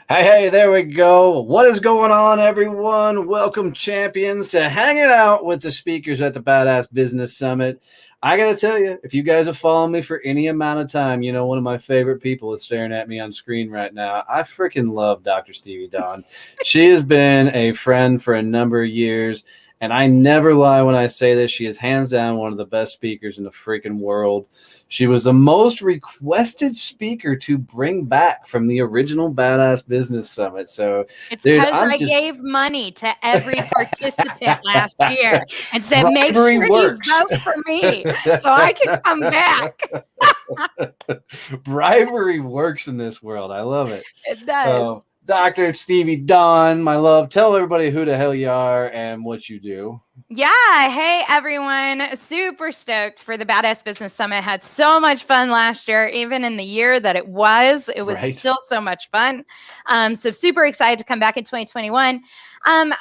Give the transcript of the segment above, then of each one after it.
Hey, there we go. What is going on, everyone? Welcome, champions, to hanging out with the speakers at the Badass Business Summit. I got to tell you, if you guys have followed me for any amount of time, you know one of my favorite people is staring at me on screen right now. I freaking love Dr. Stevie Dawn. She has been a friend for a number of years, and I never lie when I say this. She is hands down one of the best speakers in the freaking world. She was the most requested speaker to bring back from the original Badass Business Summit. So, It's dude, because I gave money to every participant last year and said, make Bribery sure works. you vote for me so I can come back. Bribery works in this world. I love it. It does. Dr. Stevie Dawn, my love, tell everybody who the hell you are and what you do. Yeah. Hey, everyone. Super stoked for the Badass Business Summit. Had so much fun last year, even in the year that it was Right. still so much fun. So super excited to come back in 2021.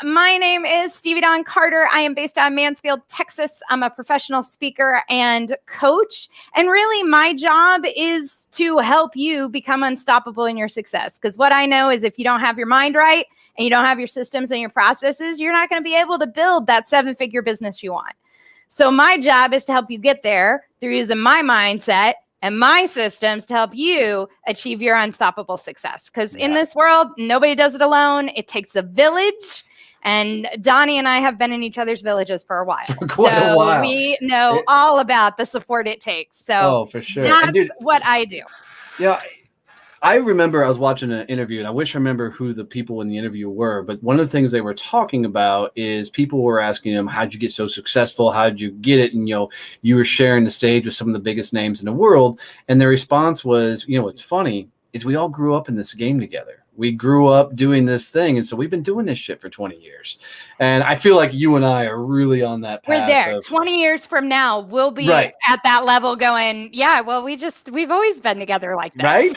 My name is Stevie Dawn Carter. I am based out of Mansfield, Texas. I'm a professional speaker and coach. And really, my job is to help you become unstoppable in your success. Because what I know is if you don't have your mind right and you don't have your systems and your processes, you're not going to be able to build that seven-figure business you want. So my job is to help you get there through using my mindset and my systems to help you achieve your unstoppable success. Because in this world, nobody does it alone. It takes a village. And Donnie and I have been in each other's villages for a while. For quite a while. We know all about the support it takes. So for sure. That's what I do. Yeah. I remember I was watching an interview, and I wish I remember who the people in the interview were, but one of the things they were talking about is people were asking them, how'd you get so successful? How'd you get it? And, you were sharing the stage with some of the biggest names in the world. And their response was, what's funny is we all grew up in this game together. We grew up doing this thing. And so we've been doing this shit for 20 years. And I feel like you and I are really on that path. We're there. 20 years from now, we'll be at that level going, yeah, well, we've always been together like this. Right?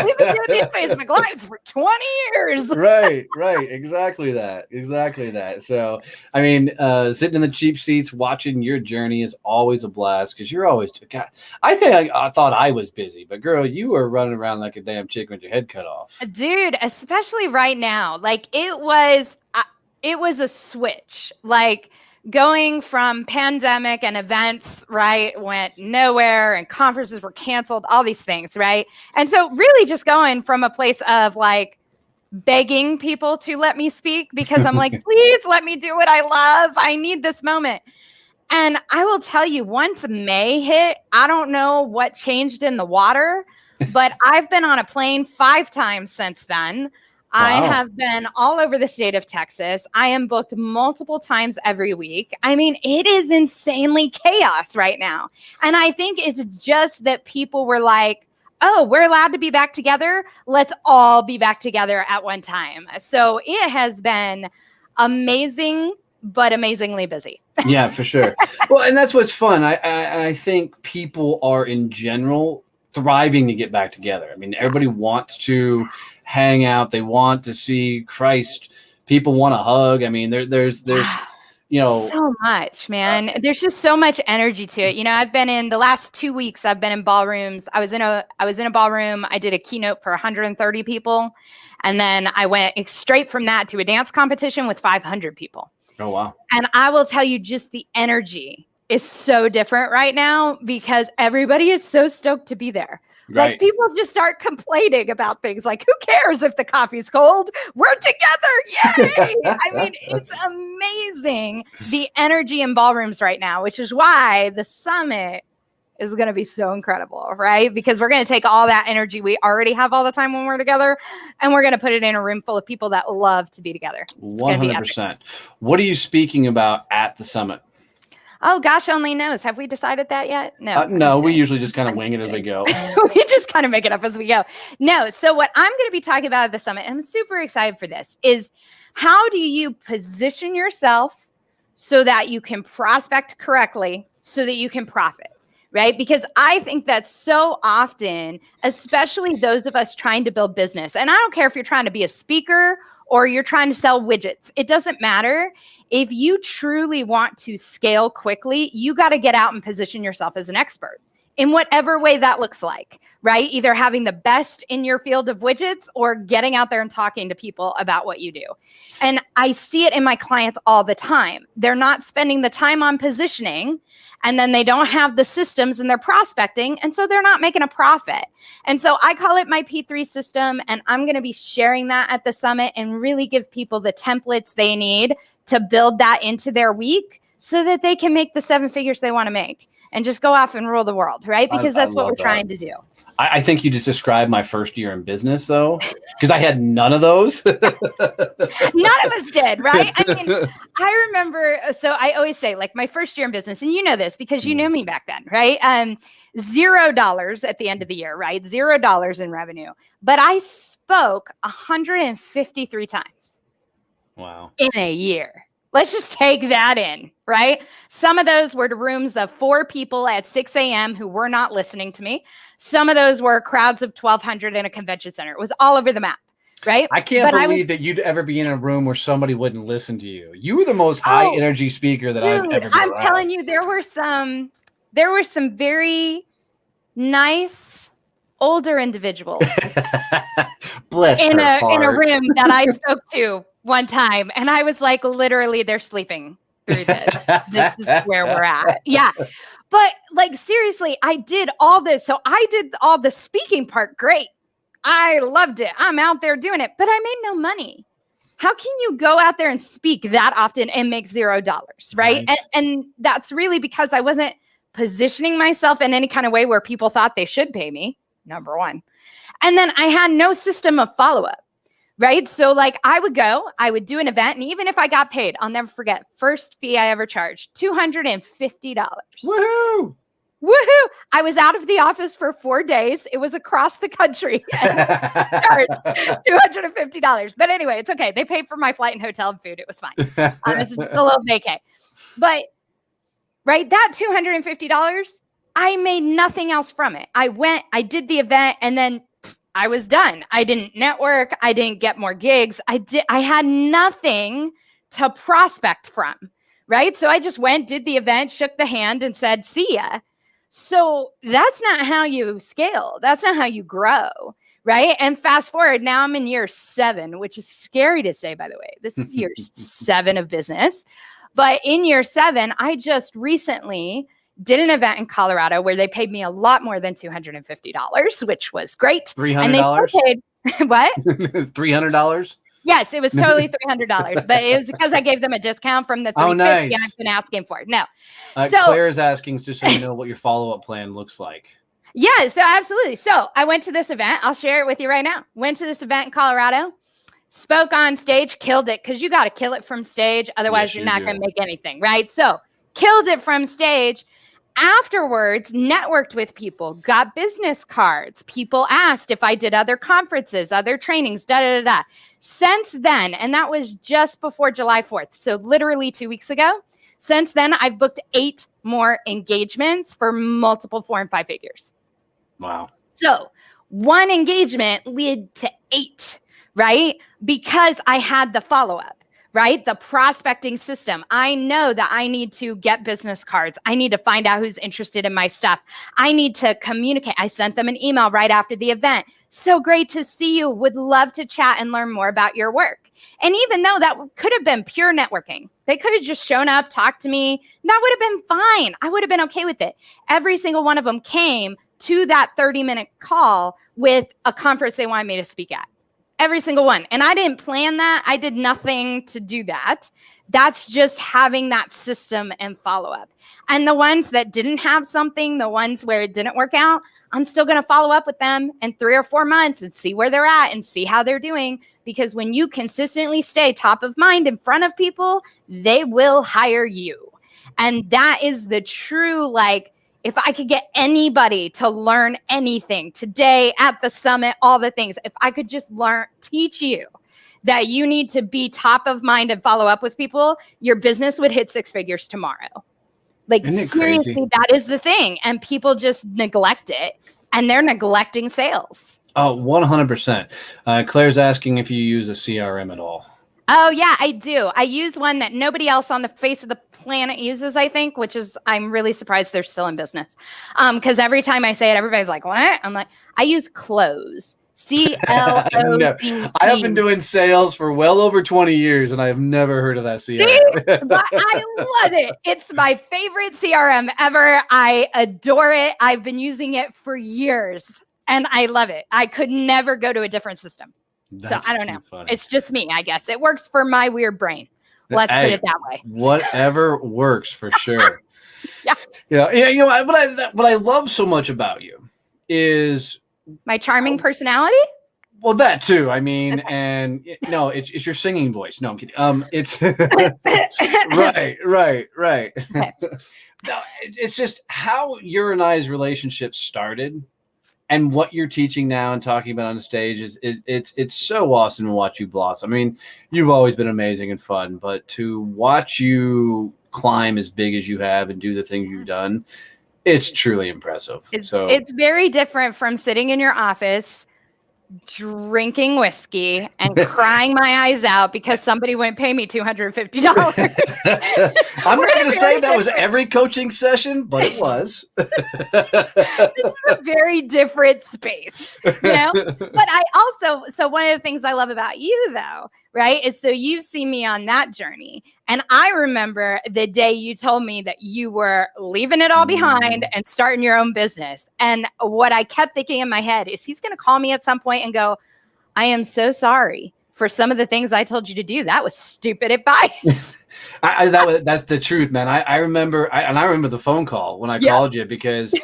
We've been doing these Facebook Lives for 20 years. Right. Exactly that. So, I mean, sitting in the cheap seats, watching your journey is always a blast because you're always, God, I thought I was busy, but girl, you were running around like a damn chicken with your head cut off. Dude, especially right now, like it was a switch, like going from pandemic and events, right, went nowhere and conferences were canceled, all these things, right? And so really just going from a place of like begging people to let me speak because I'm like, please let me do what I love. I need this moment. And I will tell you, once May hit, I don't know what changed in the water, but I've been on a plane 5 times since then. Wow. I have been all over the state of Texas. I am booked multiple times every week. I mean, it is insanely chaos right now. And I think it's just that people were like, oh, we're allowed to be back together. Let's all be back together at one time. So it has been amazing, but amazingly busy. Yeah, for sure. Well, and that's what's fun. I think people are in general thriving to get back together. I mean, everybody wants to hang out. They want to see Christ. People want to hug. I mean, there's so much, man. There's just so much energy to it. I've been in the last 2 weeks. I've been in ballrooms. I was in a ballroom. I did a keynote for 130 people, and then I went straight from that to a dance competition with 500 people. Oh wow! And I will tell you, just the energy is so different right now because everybody is so stoked to be there. Right. Like people just start complaining about things like, who cares if the coffee's cold? We're together. Yay. I mean, it's amazing the energy in ballrooms right now, which is why the summit is going to be so incredible, right? Because we're going to take all that energy we already have all the time when we're together, and we're going to put it in a room full of people that love to be together. 100%. What are you speaking about at the summit? Oh, gosh, only knows. Have we decided that yet? No. No, we usually just kind of wing it as we go. We just kind of make it up as we go. No. So what I'm going to be talking about at the summit, and I'm super excited for this, is how do you position yourself so that you can prospect correctly so that you can profit, right? Because I think that so often, especially those of us trying to build business, and I don't care if you're trying to be a speaker or you're trying to sell widgets. It doesn't matter. If you truly want to scale quickly, you got to get out and position yourself as an expert. in whatever way that looks like, right? Either having the best in your field of widgets or getting out there and talking to people about what you do. And I see it in my clients all the time. They're not spending the time on positioning, and then they don't have the systems in their prospecting, and so they're not making a profit. And so I call it my P3 system, and I'm going to be sharing that at the summit and really give people the templates they need to build that into their week so that they can make the 7 figures they want to make and just go off and rule the world, right? Because that's what we're trying to do. I think you just described my first year in business, though, because I had none of those. None of us did, right? I mean, I remember, so I always say, like, my first year in business, and you know this because you knew me back then, right? $0 at the end of the year, right? $0 in revenue. But I spoke 153 times. Wow. In a year. Let's just take that in, right? Some of those were to rooms of 4 people at 6 a.m. who were not listening to me. Some of those were crowds of 1,200 in a convention center. It was all over the map, right? I can't believe that you'd ever be in a room where somebody wouldn't listen to you. You were the most high energy speaker that I've ever been around. I'm telling you, there were some very nice older individuals Bless in her heart. in a room that I spoke to one time, and I was like, literally, they're sleeping through this. This is where we're at. Yeah. But like, seriously, I did all this. So I did all the speaking part. Great. I loved it. I'm out there doing it, but I made no money. How can you go out there and speak that often and make $0, right? Nice. And that's really because I wasn't positioning myself in any kind of way where people thought they should pay me, number one. And then I had no system of follow-up. Right. So like I would do an event, and even if I got paid, I'll never forget, first fee I ever charged, $250. Woohoo! Woohoo! I was out of the office for 4 days. It was across the country. Charged $250. But anyway, it's okay. They paid for my flight and hotel and food. It was fine. This is a little vacay. But right, that $250, I made nothing else from it. I went, I did the event, and then I was done. I didn't network. I didn't get more gigs. I had nothing to prospect from, right? So I just went, did the event, shook the hand, and said, see ya. So that's not how you scale. That's not how you grow, right? And fast forward, now I'm in year 7, which is scary to say, by the way. This is year 7 of business. But in year 7, I just recently did an event in Colorado where they paid me a lot more than $250, which was great. $300? And they paid what? $300? Yes, it was totally $300, but it was because I gave them a discount from the $350 I've been asking for. No, so Claire is asking just so you know what your follow-up plan looks like. Yeah, so absolutely. So I went to this event. I'll share it with you right now. Went to this event in Colorado, spoke on stage, killed it, because you got to kill it from stage. Otherwise, you're not going to make anything, right? So killed it from stage. Afterwards, networked with people, got business cards. People asked if I did other conferences, other trainings, da-da-da-da. Since then, and that was just before July 4th, so literally 2 weeks ago, since then, I've booked 8 more engagements for multiple 4 and 5 figures. Wow. So 1 engagement led to 8, right? Because I had the follow-up. Right? The prospecting system. I know that I need to get business cards. I need to find out who's interested in my stuff. I need to communicate. I sent them an email right after the event. So great to see you. Would love to chat and learn more about your work. And even though that could have been pure networking, they could have just shown up, talked to me. That would have been fine. I would have been okay with it. Every single one of them came to that 30-minute call with a conference they wanted me to speak at. Every single one. And I didn't plan that. I did nothing to do that. That's just having that system and follow-up. And the ones that didn't have something, the ones where it didn't work out, I'm still going to follow up with them in 3 or 4 months and see where they're at and see how they're doing. Because when you consistently stay top of mind in front of people, they will hire you. And that is the true, like, if I could get anybody to learn anything today at the summit, all the things, if I could just teach you that you need to be top of mind and follow up with people, your business would hit 6 figures tomorrow. Like, seriously, that is the thing. And people just neglect it, and they're neglecting sales. Oh, 100%. Claire's asking if you use a CRM at all. Oh yeah, I do. I use one that nobody else on the face of the planet uses, I think, which is, I'm really surprised they're still in business. Because every time I say it, everybody's like, what? I'm like, I use Close. No, I have been CLOZE. doing sales for well over 20 years, and I have never heard of that See, CRM. but I love it. It's my favorite CRM ever. I adore it. I've been using it for years, and I love it. I could never go to a different system. That's so I don't know. funny. It's just me, I guess. It works for my weird brain. Let's put it that way. Whatever works for sure. Yeah. What I love so much about you is my charming personality. Well, that too. I mean, okay. And no, it's your singing voice. No, I'm kidding. It's right. Okay. No, it's just how your and I's relationship started, and what you're teaching now and talking about on the stage is it's so awesome to watch you blossom. I mean, you've always been amazing and fun, but to watch you climb as big as you have and do the things you've done, it's truly impressive. It's very different from sitting in your office drinking whiskey and crying my eyes out because somebody wouldn't pay me $250. I'm not going to say that was every coaching session, but it was. This is a very different space, you know? But I also, so one of the things I love about you though, right, is so you've seen me on that journey. And I remember the day you told me that you were leaving it all behind and starting your own business. And what I kept thinking in my head is he's going to call me at some point and go, I am so sorry for some of the things I told you to do. That was stupid advice. That's the truth, man. I remember the phone call when I called you because,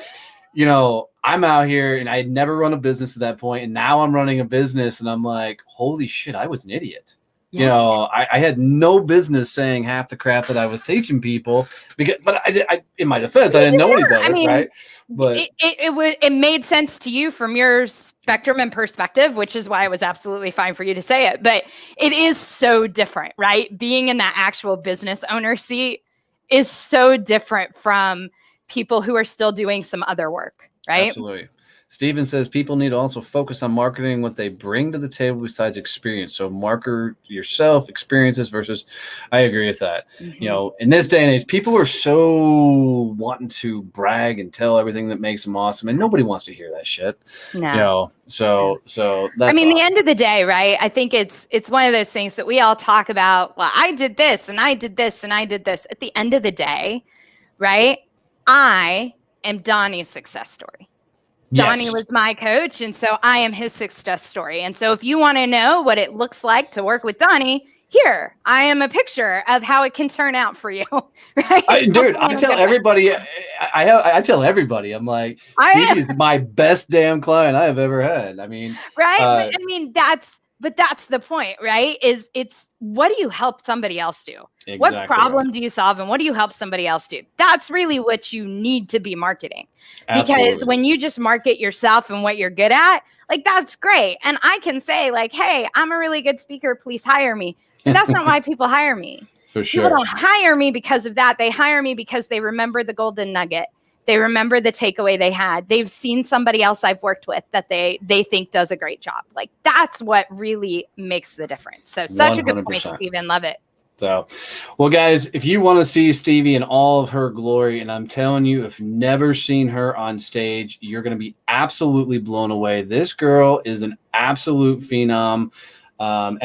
you know, I'm out here and I had never run a business at that point. And now I'm running a business and I'm like, holy shit, I was an idiot. Yeah. You know, I had no business saying half the crap that I was teaching people but I in my defense, I didn't know any better, right? But it made sense to you from your spectrum and perspective, which is why it was absolutely fine for you to say it. But it is so different, right? Being in that actual business owner seat is so different from people who are still doing some other work, right? Absolutely. Steven says people need to also focus on marketing what they bring to the table besides experience. So market yourself, experiences versus, I agree with that. Mm-hmm. You know, in this day and age, people are so wanting to brag and tell everything that makes them awesome, and nobody wants to hear that shit. No. You know, so that's, I mean, the end of the day, right? I think it's one of those things that we all talk about. Well, I did this and I did this and I did this. At the end of the day, right? I am Donnie's success story. Donnie was my coach, and so I am his success story. And so if you want to know what it looks like to work with Donnie, here, I am a picture of how it can turn out for you. Right? I tell everybody, I tell everybody, I'm like, Stevie is my best damn client I have ever had. I mean, right? But I mean, that's the point, right? Is it's what do you help somebody else do? Exactly. What problem do you solve and what do you help somebody else do? That's really what you need to be marketing. Absolutely. Because when you just market yourself and what you're good at, like that's great. And I can say like, hey, I'm a really good speaker, please hire me. But that's not why people hire me. For sure. People don't hire me because of that. They hire me because they remember the golden nugget. They remember the takeaway they had. They've seen somebody else I've worked with that they think does a great job. Like that's what really makes the difference. So such 100%. A good point, Steven. Love it. So, well, guys, if you want to see Stevie in all of her glory, and I'm telling you, if you've never seen her on stage, you're going to be absolutely blown away. This girl is an absolute phenom. I've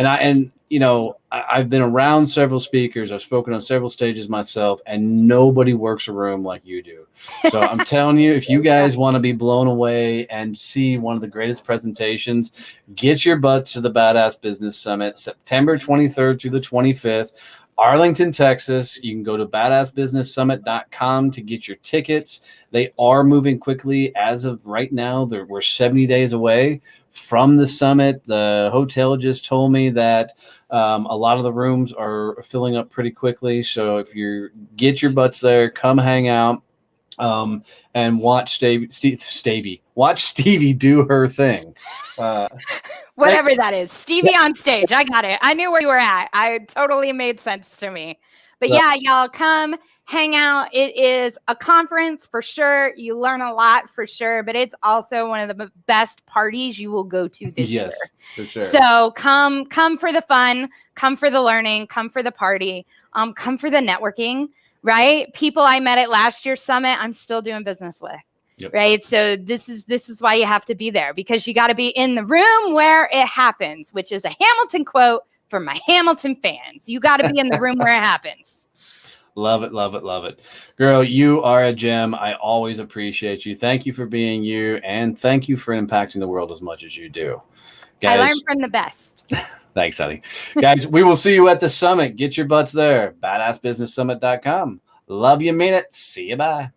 been around several speakers. I've spoken on several stages myself, and nobody works a room like you do. So I'm telling you, if you guys want to be blown away and see one of the greatest presentations, get your butts to the Badass Business Summit, September 23rd through the 25th, Arlington, Texas. You can go to badassbusinesssummit.com to get your tickets. They are moving quickly. As of right now, we're 70 days away from the summit. The hotel just told me that a lot of the rooms are filling up pretty quickly. So if you get your butts there, come hang out and watch watch Stevie do her thing. Whatever that is. Stevie on stage. I got it. I knew where you were at. It totally made sense to me. But yeah, y'all come hang out. It is a conference for sure. You learn a lot for sure, but it's also one of the best parties you will go to this year. For sure. So come for the fun, come for the learning, come for the party, come for the networking, right? People I met at last year's summit, I'm still doing business with. Yep. Right. So this is why you have to be there, because you got to be in the room where it happens, which is a Hamilton quote for my Hamilton fans. You got to be in the room where it happens. Love it, love it, love it. Girl, you are a gem. I always appreciate you. Thank you for being you, and thank you for impacting the world as much as you do. Guys, I learned from the best. Thanks, honey. Guys, we will see you at the summit. Get your butts there. BadassBusinessSummit.com. Love you, mean it. See you, bye.